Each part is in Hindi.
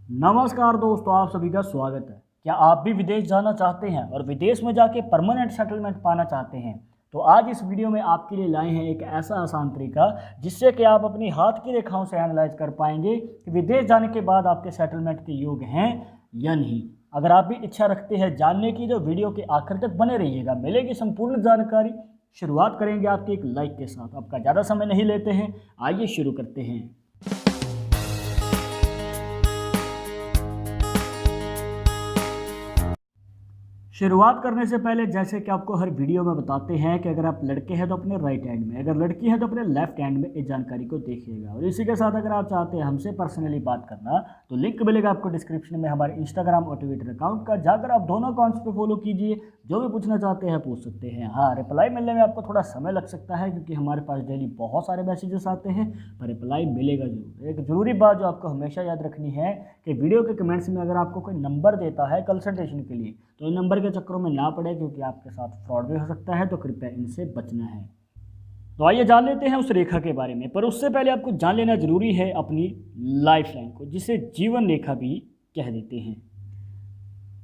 नमस्कार दोस्तों, आप सभी का स्वागत है। क्या आप भी विदेश जाना चाहते हैं और विदेश में जाके परमानेंट सेटलमेंट पाना चाहते हैं? तो आज इस वीडियो में आपके लिए लाए हैं एक ऐसा आसान तरीका जिससे कि आप अपनी हाथ की रेखाओं से एनालाइज कर पाएंगे कि विदेश जाने के बाद आपके सेटलमेंट के योग्य हैं या नहीं। अगर आप भी इच्छा रखते हैं जानने की तो वीडियो के आखिर तक बने रहिएगा, मिलेगी संपूर्ण जानकारी। शुरुआत करेंगे आपके एक लाइक के साथ। आपका ज़्यादा समय नहीं लेते हैं, आइए शुरू करते हैं। शुरुआत करने से पहले जैसे कि आपको हर वीडियो में बताते हैं कि अगर आप लड़के हैं तो अपने राइट हैंड में, अगर लड़की है तो अपने लेफ्ट हैंड में इस जानकारी को देखिएगा। और इसी के साथ अगर आप चाहते हैं हमसे पर्सनली बात करना तो लिंक मिलेगा आपको डिस्क्रिप्शन में हमारे इंस्टाग्राम और ट्विटर अकाउंट का, जाकर आप दोनों अकाउंट्स पर फॉलो कीजिए। जो भी पूछना चाहते हैं पूछ सकते हैं। हाँ, रिप्लाई मिलने में आपको थोड़ा समय लग सकता है क्योंकि हमारे पास डेली बहुत सारे मैसेजेस आते हैं, पर रिप्लाई मिलेगा जरूर। एक ज़रूरी बात जो आपको हमेशा याद रखनी है कि वीडियो के कमेंट्स में अगर आपको कोई नंबर देता है कंसल्टेशन के लिए तो इन नंबर के चक्करों में ना पड़े क्योंकि आपके साथ फ्रॉड भी हो सकता है, तो कृपया इनसे बचना है। तो आइए जान लेते हैं उस रेखा के बारे में, पर उससे पहले आपको जान लेना जरूरी है अपनी लाइफ लाइन को, जिसे जीवन रेखा भी कह देते हैं।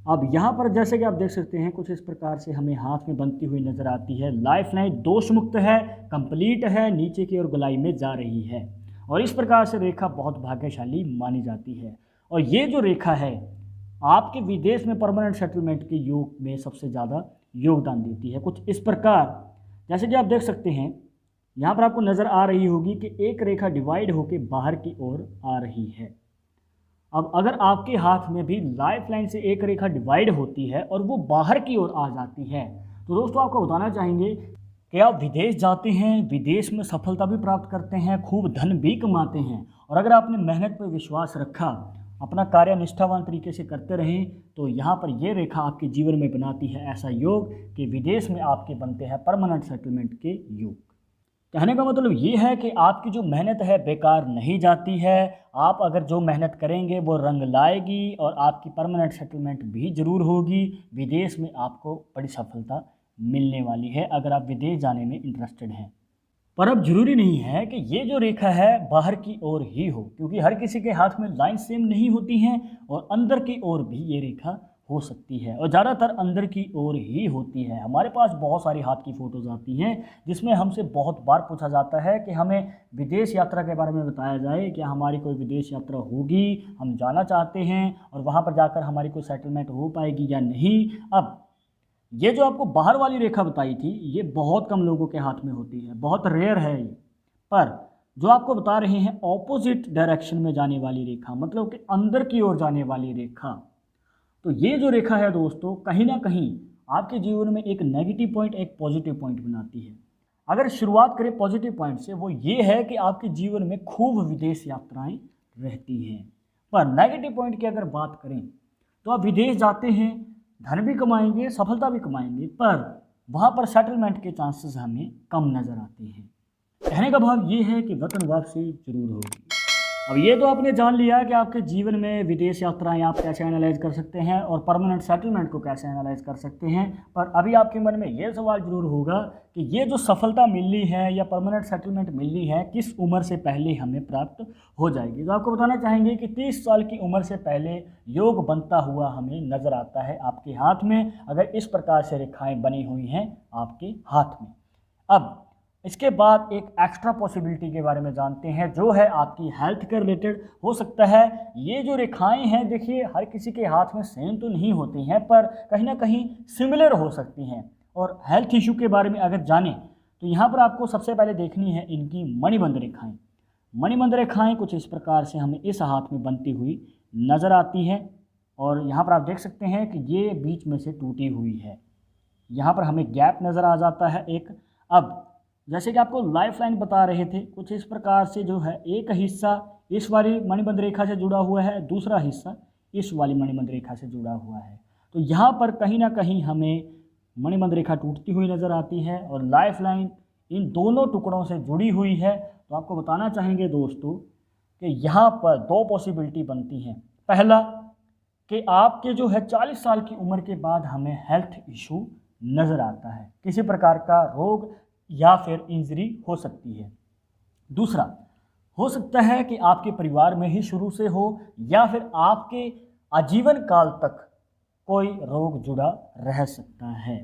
अब यहाँ पर जैसे कि आप देख सकते हैं कुछ इस प्रकार से हमें हाथ में बनती हुई नजर आती है। लाइफ लाइन दोष मुक्त है, कंप्लीट है, नीचे की ओर गोलाई में जा रही है और इस प्रकार से रेखा बहुत भाग्यशाली मानी जाती है। और ये जो रेखा है आपके विदेश में परमानेंट सेटलमेंट के योग में सबसे ज़्यादा योगदान देती है। कुछ इस प्रकार जैसे कि आप देख सकते हैं यहाँ पर आपको नज़र आ रही होगी कि एक रेखा डिवाइड होकर बाहर की ओर आ रही है। अब अगर आपके हाथ में भी लाइफ लाइन से एक रेखा डिवाइड होती है और वो बाहर की ओर आ जाती है तो दोस्तों आपको बताना चाहेंगे कि आप विदेश जाते हैं, विदेश में सफलता भी प्राप्त करते हैं, खूब धन भी कमाते हैं। और अगर आपने मेहनत पर विश्वास रखा, अपना कार्य निष्ठावान तरीके से करते रहें तो यहाँ पर ये रेखा आपके जीवन में बनाती है ऐसा योग कि विदेश में आपके बनते हैं परमानेंट सेटलमेंट के योग। कहने का मतलब ये है कि आपकी जो मेहनत है बेकार नहीं जाती है। आप अगर जो मेहनत करेंगे वो रंग लाएगी और आपकी परमानेंट सेटलमेंट भी ज़रूर होगी। विदेश में आपको बड़ी सफलता मिलने वाली है अगर आप विदेश जाने में इंटरेस्टेड हैं। पर अब जरूरी नहीं है कि ये जो रेखा है बाहर की ओर ही हो, क्योंकि हर किसी के हाथ में लाइन सेम नहीं होती हैं और अंदर की ओर भी ये रेखा हो सकती है और ज़्यादातर अंदर की ओर ही होती है। हमारे पास बहुत सारी हाथ की फ़ोटोज़ आती हैं जिसमें हमसे बहुत बार पूछा जाता है कि हमें विदेश यात्रा के बारे में बताया जाए, क्या हमारी कोई विदेश यात्रा होगी, हम जाना चाहते हैं और वहाँ पर जाकर हमारी कोई सेटलमेंट हो पाएगी या नहीं। अब ये जो आपको बाहर वाली रेखा बताई थी ये बहुत कम लोगों के हाथ में होती है, बहुत रेयर है ये। पर जो आपको बता रहे हैं ऑपोजिट डायरेक्शन में जाने वाली रेखा, मतलब कि अंदर की ओर जाने वाली रेखा, तो ये जो रेखा है दोस्तों कहीं ना कहीं आपके जीवन में एक नेगेटिव पॉइंट एक पॉजिटिव पॉइंट बनाती है। अगर शुरुआत करें पॉजिटिव पॉइंट से, वो ये है कि आपके जीवन में खूब विदेश यात्राएं रहती हैं। पर नेगेटिव पॉइंट की अगर बात करें तो आप विदेश जाते हैं, धन भी कमाएंगे, सफलता भी कमाएंगे, पर वहाँ पर सेटलमेंट के चांसेस हमें कम नज़र आते हैं। कहने का भाव ये है कि वतन वापसी जरूर होगी। अब ये तो आपने जान लिया कि आपके जीवन में विदेश यात्राएं आप कैसे एनालाइज कर सकते हैं और परमानेंट सेटलमेंट को कैसे एनालाइज कर सकते हैं। पर अभी आपके मन में ये सवाल जरूर होगा कि ये जो सफलता मिलनी है या परमानेंट सेटलमेंट मिलनी है किस उम्र से पहले हमें प्राप्त हो जाएगी। तो आपको बताना चाहेंगे कि 30 साल की उम्र से पहले योग बनता हुआ हमें नज़र आता है आपके हाथ में, अगर इस प्रकार से रेखाएँ बनी हुई हैं आपके हाथ में। अब इसके बाद एक एक्स्ट्रा पॉसिबिलिटी के बारे में जानते हैं जो है आपकी हेल्थ के रिलेटेड हो सकता है। ये जो रेखाएं हैं देखिए हर किसी के हाथ में सेम तो नहीं होती हैं पर कहीं ना कहीं सिमिलर हो सकती हैं। और हेल्थ इशू के बारे में अगर जानें तो यहाँ पर आपको सबसे पहले देखनी है इनकी मणिबंध रेखाएँ। मणिबंध रेखाएँ कुछ इस प्रकार से हमें इस हाथ में बनती हुई नज़र आती हैं और यहाँ पर आप देख सकते हैं कि ये बीच में से टूटी हुई है, यहाँ पर हमें गैप नज़र आ जाता है एक। अब जैसे कि आपको लाइफ लाइन बता रहे थे कुछ इस प्रकार से जो है एक हिस्सा इस वाली मणिबंध रेखा से जुड़ा हुआ है, दूसरा हिस्सा इस वाली मणिबंध रेखा से जुड़ा हुआ है। तो यहाँ पर कहीं ना कहीं हमें मणिबंध रेखा टूटती हुई नज़र आती है और लाइफ लाइन इन दोनों टुकड़ों से जुड़ी हुई है। तो आपको बताना चाहेंगे दोस्तों कि यहाँ पर दो पॉसिबिलिटी बनती हैं। पहला कि आपके जो है 40 साल की उम्र के बाद हमें हेल्थ इशू नज़र आता है, किसी प्रकार का रोग या फिर इंजरी हो सकती है। दूसरा हो सकता है कि आपके परिवार में ही शुरू से हो या फिर आपके आजीवन काल तक कोई रोग जुड़ा रह सकता है।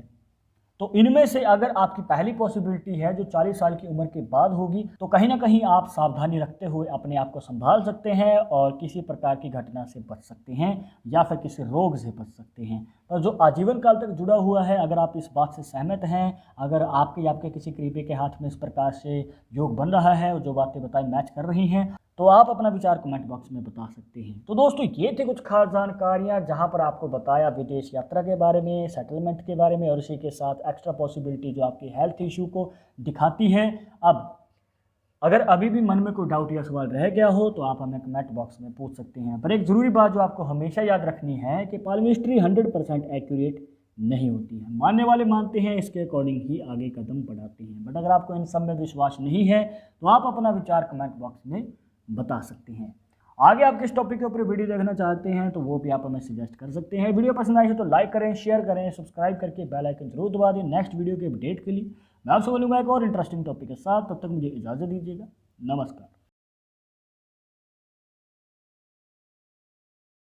तो इनमें से अगर आपकी पहली पॉसिबिलिटी है जो 40 साल की उम्र के बाद होगी, तो कहीं ना कहीं आप सावधानी रखते हुए अपने आप को संभाल सकते हैं और किसी प्रकार की घटना से बच सकते हैं या फिर किसी रोग से बच सकते हैं। तो जो आजीवन काल तक जुड़ा हुआ है, अगर आप इस बात से सहमत हैं, अगर आपके किसी करीबी के हाथ में इस प्रकार से योग बन रहा है और जो बातें बताई मैच कर रही हैं, तो आप अपना विचार कमेंट बॉक्स में बता सकते हैं। तो दोस्तों, ये थे कुछ खास जानकारियां जहां पर आपको बताया विदेश यात्रा के बारे में, सेटलमेंट के बारे में और इसी के साथ एक्स्ट्रा पॉसिबिलिटी जो आपकी हेल्थ इशू को दिखाती है। अब अगर अभी भी मन में कोई डाउट या सवाल रह गया हो तो आप हमें कमेंट बॉक्स में पूछ सकते हैं। पर एक ज़रूरी बात जो आपको हमेशा याद रखनी है कि पाल्मिस्ट्री 100% एक्यूरेट नहीं होती है। मानने वाले मानते हैं, इसके अकॉर्डिंग ही आगे कदम बढ़ाते हैं। बट अगर आपको इन सब में विश्वास नहीं है तो आप अपना विचार कमेंट बॉक्स में बता सकते हैं। आगे आप किस टॉपिक के ऊपर वीडियो देखना चाहते हैं तो वो भी आप हमें सजेस्ट कर सकते हैं। वीडियो पसंद आई हो तो लाइक करें, शेयर करें, सब्सक्राइब करके बेल आइकन जरूर दबा दें। नेक्स्ट वीडियो के अपडेट के लिए मैं आपसे बोलूँगा एक और इंटरेस्टिंग टॉपिक के साथ। तब तक मुझे इजाज़त दीजिएगा। नमस्कार।